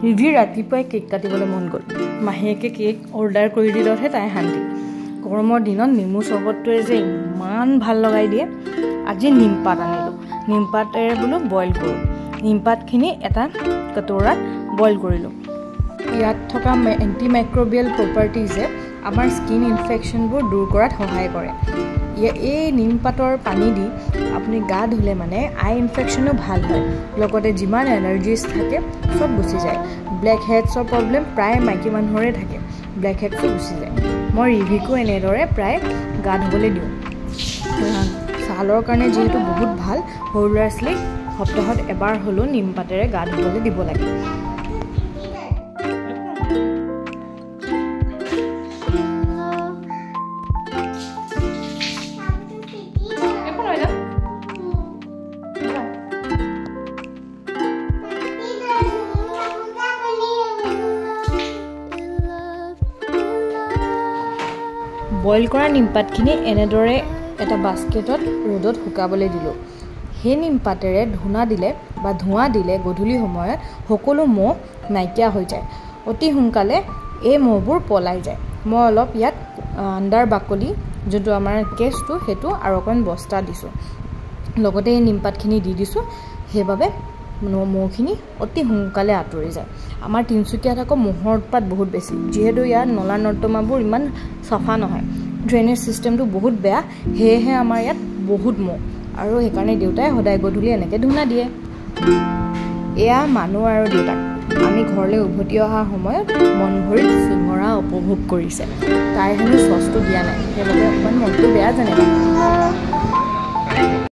ৰিভি ৰাতিপুৱাই কেক কাটিবলৈ মন গ'ল। মাহীয়েকে কেক অৰ্ডাৰ কৰি দিলতহে তাই শান্তি। গৰমৰ দিনত নেমু চৰবতটোৱে যে ইমান ভাল লগাই দিয়ে। আজি নিমপাত আনিলোঁ। নিমপাতেৰে বোলো বইল কৰোঁ। নিমপাতখিনি এটা কটৰাত বইল কৰিলোঁ। ইয়াত থকা এণ্টি মাইক্ৰবিয়েল প্ৰপাৰ্টিজে আমাৰ স্কিন ইনফেকশ্যনবোৰ দূৰ কৰাত সহায় কৰে। এই নিমপাতৰ পানী দি আপুনি গা ধুলে মানে আই ইনফেকশ্যনো ভাল হয়, লগতে যিমান এলাৰ্জিজ থাকে চব গুচি যায়। ব্লেক হেডছৰ প্ৰব্লেম প্ৰায় মাইকী মানুহৰে থাকে, ব্লেক হেডছো গুচি যায়। মই ৰিভিকো এনেদৰে প্ৰায় গা ধুবলৈ দিওঁ। ছালৰ কাৰণে যিহেতু বহুত ভাল, সৰু ল'ৰা ছোৱালীক সপ্তাহত এবাৰ হ'লেও নিমপাতেৰে গা ধুবলৈ দিব লাগে। বইল কৰা নিমপাতখিনি এনেদৰে এটা বাস্কেটত ৰ'দত শুকাবলৈ দিলোঁ। সেই নিমপাতেৰে ধোঁৱা দিলে গধূলি সময়ত সকলো মহ নাইকিয়া হৈ যায়। অতি সোনকালে এই মহবোৰ পলাই যায়। মই অলপ ইয়াত আণ্ডাৰ বাকলি যোনটো আমাৰ কেছটো সেইটো আৰু অকণ বস্তা দিছোঁ, লগতে এই নিমপাতখিনি দি দিছোঁ। সেইবাবে মহখিনি অতি সোনকালে আঁতৰি যায়। আমাৰ তিনিচুকীয়াত আকৌ মহৰ উৎপাত বহুত বেছি, যিহেতু ইয়াত নলা নৰ্দমাবোৰ ইমান চাফা নহয়, ড্ৰেইনেজ ছিষ্টেমটো বহুত বেয়া, সেয়েহে আমাৰ ইয়াত বহুত মহ। আৰু সেইকাৰণে দেউতাই সদায় গধূলি এনেকৈ ধূনা দিয়ে। এয়া মানুহ আৰু দেউতাক আমি ঘৰলৈ উভতি অহাৰ সময়ত মন ভৰি চিঙৰা উপভোগ কৰিছে। তাই হেনো চচটো দিয়া নাই, সেইবাবে অকণমান মনটো বেয়া যেনিবা।